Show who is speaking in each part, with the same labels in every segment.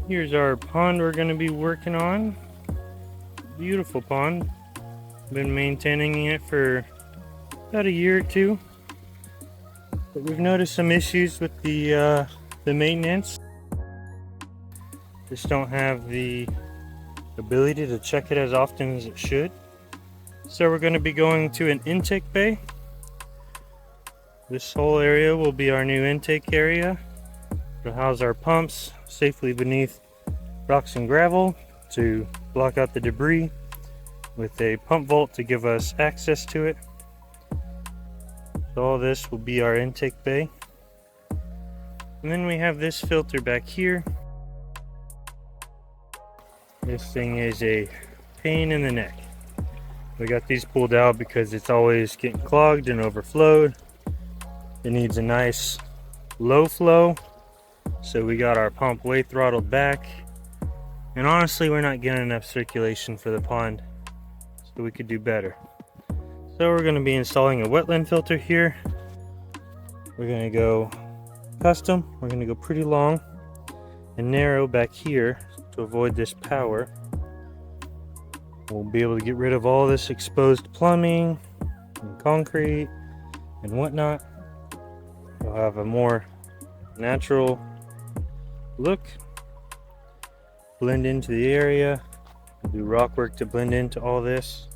Speaker 1: Here's our pond we're going to be working on. Beautiful pond. Been maintaining it for about a year or two. But we've noticed some issues with the maintenance. Just don't have the ability to check it as often as it should. So we're going to be going to an intake bay. This whole area will be our new intake area. It'll house our pumps safely beneath rocks and gravel to block out the debris, with a pump vault to give us access to it. So all this will be our intake bay. And then we have this filter back here. This thing is a pain in the neck. We got these pulled out because it's always getting clogged and overflowed. It needs a nice low flow. So we got our pump way throttled back. And honestly, we're not getting enough circulation for the pond. So we could do better. So we're going to be installing a wetland filter here. We're going to go custom. We're going to go pretty long and narrow back here to avoid this power. We'll be able to get rid of all this exposed plumbing and concrete and whatnot. We'll have a more natural look, blend into the area. We'll do rock work to blend into all this.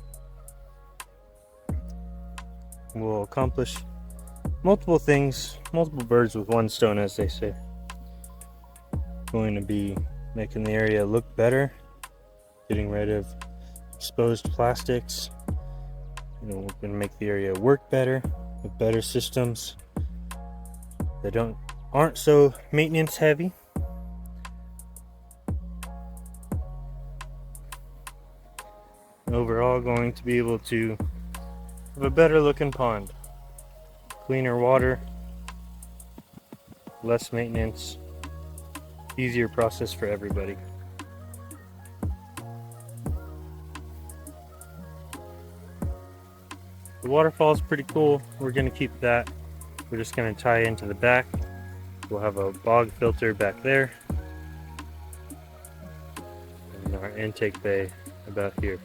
Speaker 1: We'll accomplish multiple things, multiple birds with one stone, as they say. Going to be making the area look better, getting rid of exposed plastics. We're going to make the area work better with better systems that aren't so maintenance heavy. Overall, going to be able to have a better looking pond, cleaner water, less maintenance, easier process for everybody. The waterfall is pretty cool. We're going to keep that. We're just going to tie into the back. We'll have a bog filter back there, and our intake bay about here.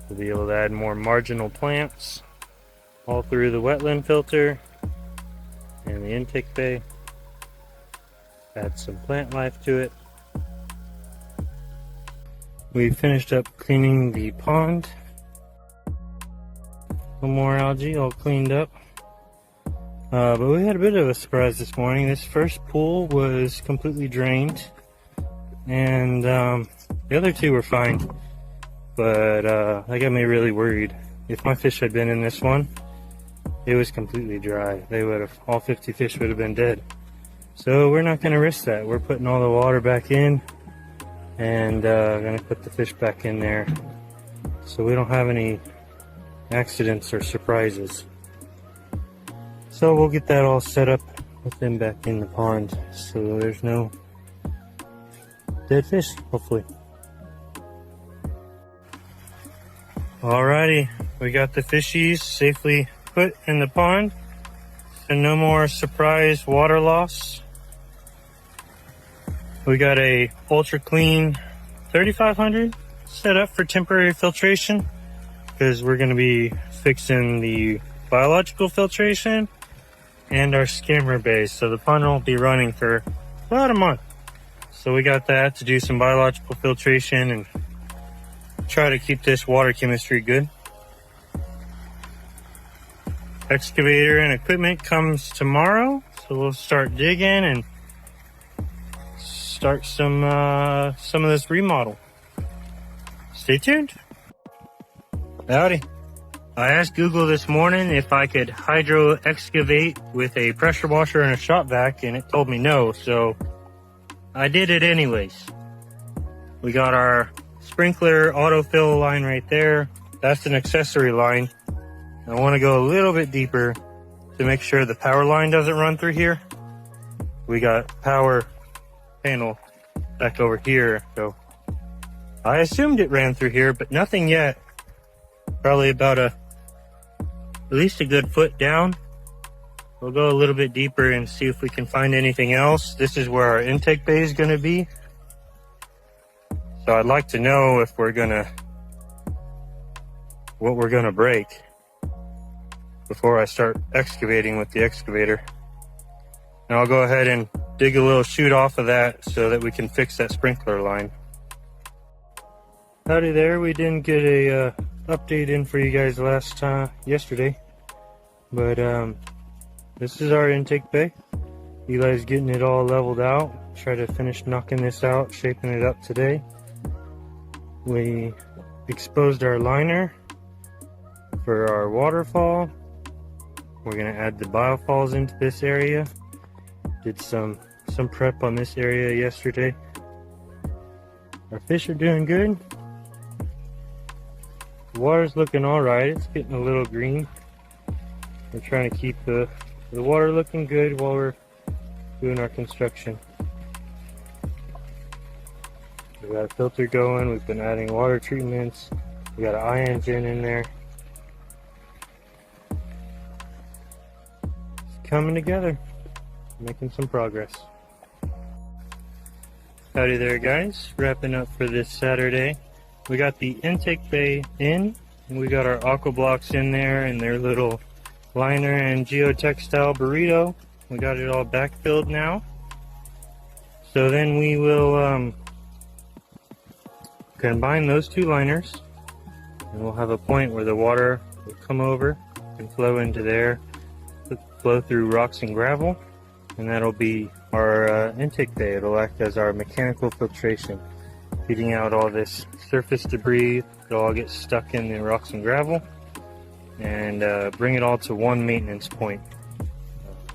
Speaker 1: We'll be able to add more marginal plants all through the wetland filter and the intake bay. Add some plant life to it. We finished up cleaning the pond. No more algae, all cleaned up. But we had a bit of a surprise this morning. This first pool was completely drained, and the other two were fine. But that got me really worried. If my fish had been in this one, it was completely dry. They would have, all 50 fish would have been dead. So we're not going to risk that. We're putting all the water back in, and going to put the fish back in there so we don't have any accidents or surprises. So we'll get that all set up with them back in the pond so there's no dead fish, hopefully. Alrighty, we got the fishies safely put in the pond, so no more surprise water loss. We got a ultra clean 3500 set up for temporary filtration because we're going to be fixing the biological filtration and our skimmer base, so the pond won't be running for about a month. So we got that to do some biological filtration and try to keep this water chemistry good. Excavator and equipment comes tomorrow, so we'll start digging and start some of this remodel. Stay tuned. Howdy. I asked Google this morning if I could hydro excavate with a pressure washer and a shop vac, and it told me no, so I did it anyways. We got our sprinkler autofill line right there. That's an accessory line. I want to go a little bit deeper to make sure the power line doesn't run through here. We got power panel back over here, so I assumed it ran through here, but nothing yet. Probably about at least a good foot down. We'll go a little bit deeper and see if we can find anything else. This is where our intake bay is gonna be. So I'd like to know if what we're gonna break before I start excavating with the excavator. And I'll go ahead and dig a little chute off of that so that we can fix that sprinkler line. Howdy there, we didn't get a update in for you guys yesterday, but this is our intake bay. Eli's getting it all leveled out. Try to finish knocking this out, shaping it up today. We exposed our liner for our waterfall. We're gonna add the biofalls into this area. Did some prep on this area yesterday. Our fish are doing good. The water's looking all right. It's getting a little green. We're trying to keep the water looking good while we're doing our construction. We got a filter going. We've been adding water treatments. We got an eye engine in there. It's coming together. Making some progress. Howdy there, guys. Wrapping up for this Saturday. We got the intake bay in, and we got our aqua blocks in there and their little liner and geotextile burrito. We got it all backfilled now. So then we will combine those two liners, and we'll have a point where the water will come over and flow into there, flow through rocks and gravel. And that'll be our intake bay. It'll act as our mechanical filtration, feeding out all this surface debris. It'll all get stuck in the rocks and gravel, and bring it all to one maintenance point.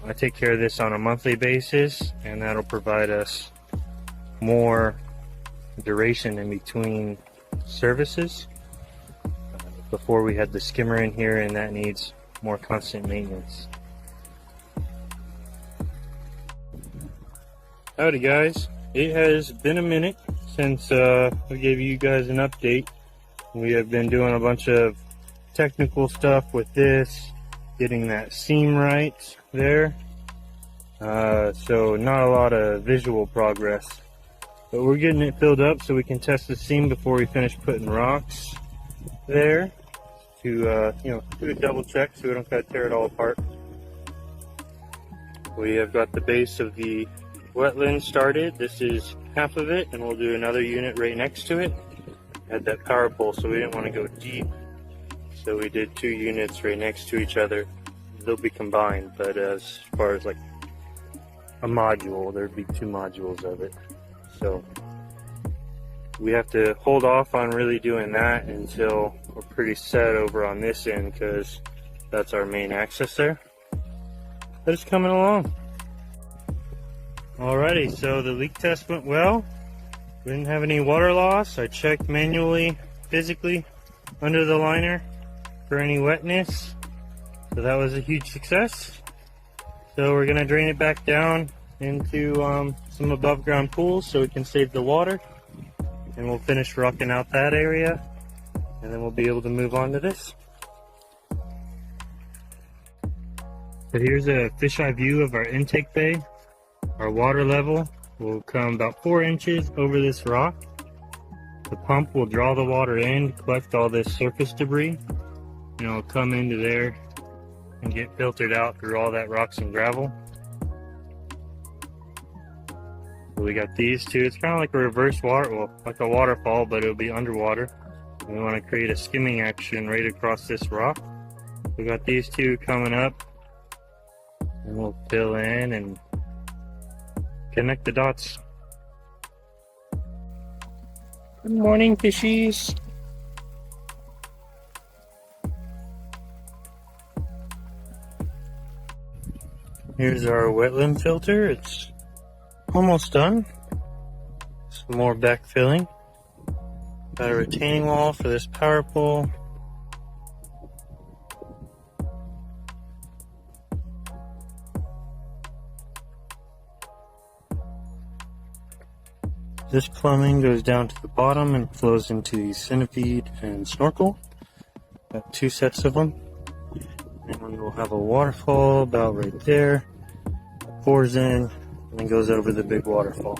Speaker 1: I take care of this on a monthly basis, and that'll provide us more duration in between services. Before we had the skimmer in here, and that needs more constant maintenance. Howdy guys, it has been a minute since I gave you guys an update. We have been doing a bunch of technical stuff with this, getting that seam right there. So not a lot of visual progress, but we're getting it filled up so we can test the seam before we finish putting rocks there to do a double check so we don't gotta tear it all apart. We have got the base of the wetland started. This is half of it, and we'll do another unit right next to it. Had that power pole, so we didn't want to go deep, so we did 2 units right next to each other. They'll be combined, but as far as like a module, there'd be 2 modules of it. So we have to hold off on really doing that until we're pretty set over on this end, because that's our main access there. But it's coming along. Alrighty, so the leak test went well. We didn't have any water loss. I checked manually, physically, under the liner for any wetness. So that was a huge success. So we're gonna drain it back down into some above ground pools so we can save the water. And we'll finish rocking out that area, and then we'll be able to move on to this. So here's a fisheye view of our intake bay. Our water level will come about 4 inches over this rock. The pump will draw the water in, collect all this surface debris, and it'll come into there and get filtered out through all that rocks and gravel. So we got these two. It's kind of like a reverse water, well, like a waterfall, but it'll be underwater. We want to create a skimming action right across this rock. We got these two coming up, and we'll fill in and connect the dots. Good morning, fishies. Here's our wetland filter. It's almost done. Some more backfilling. Got a retaining wall for this power pole. This plumbing goes down to the bottom and flows into the centipede and snorkel. Got 2 sets of them. And And we'll have a waterfall about right there. It pours in and then goes over the big waterfall.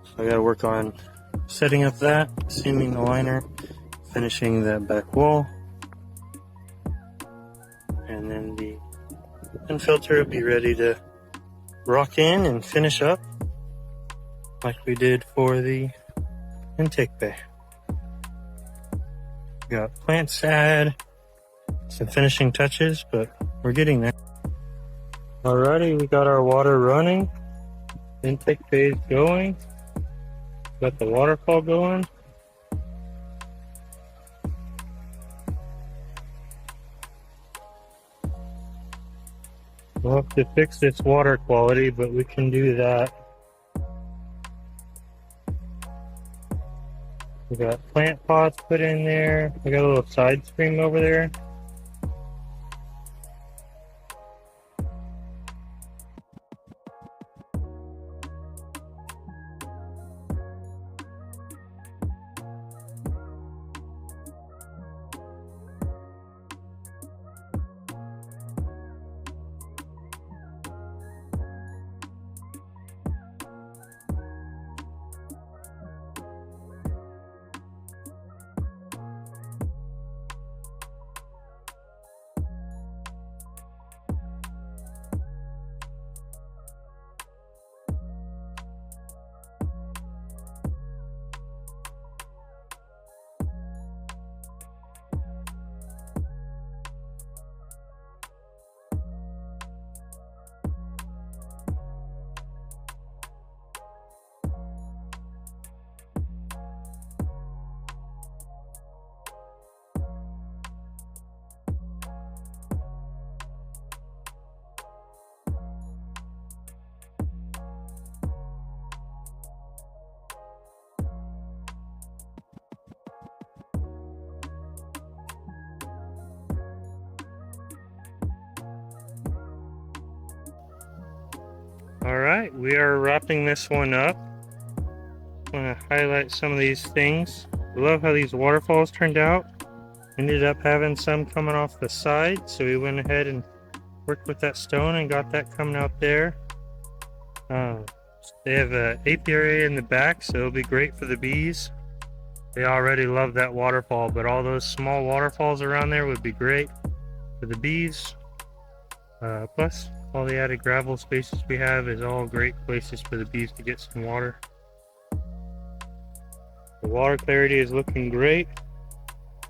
Speaker 1: So I gotta work on setting up that, seaming the liner, finishing that back wall. And then the infiltrator will be ready to rock in and finish up like we did for the intake bay. We got plants to add, some finishing touches, but we're getting there. Alrighty, we got our water running. Intake bay is going. Got the waterfall going. We'll have to fix its water quality, but we can do that. We got plant pots put in there. We got a little side stream over there. Alright, we are wrapping this one up. I'm going to highlight some of these things. I love how these waterfalls turned out. Ended up having some coming off the side, so we went ahead and worked with that stone and got that coming out there. They have an apiary in the back, so it'll be great for the bees. They already love that waterfall, but all those small waterfalls around there would be great for the bees. Plus, all the added gravel spaces we have is all great places for the bees to get some water. The water clarity is looking great.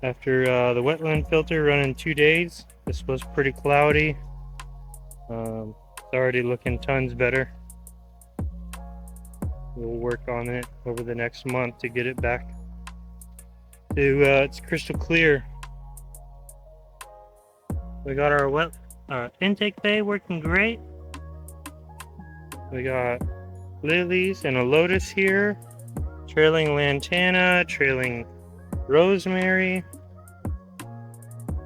Speaker 1: After the wetland filter running 2 days, this was pretty cloudy. It's already looking tons better. We'll work on it over the next month to get it back to it's crystal clear. We got our intake bay working great. We got lilies and a lotus here, trailing lantana, trailing rosemary.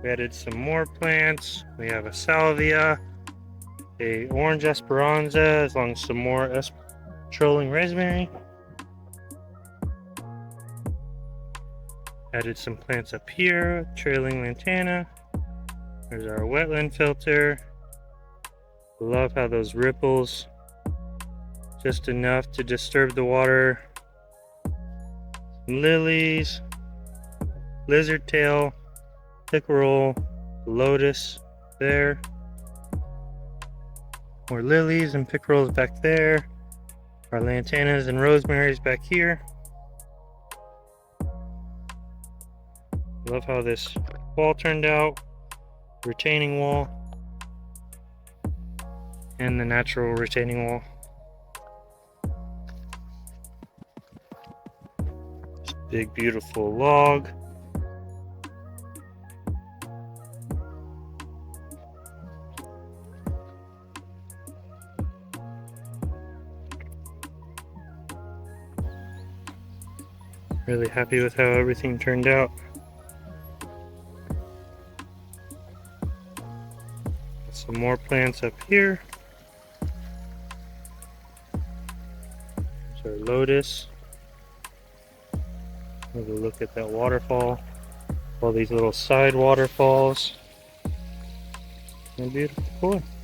Speaker 1: We added some more plants. We have a salvia, a orange esperanza, as long as some more trolling rosemary. Added some plants up here, trailing lantana. There's our wetland filter. Love how those ripples, just enough to disturb the water. Lilies, lizard tail, pickerel, lotus there. More lilies and pickerels back there. Our lantanas and rosemaries back here. Love how this wall turned out. Retaining wall. And the natural retaining wall. This big beautiful log. Really happy with how everything turned out. Some more plants up here. There's our lotus. Have a look at that waterfall. All these little side waterfalls. A beautiful boy.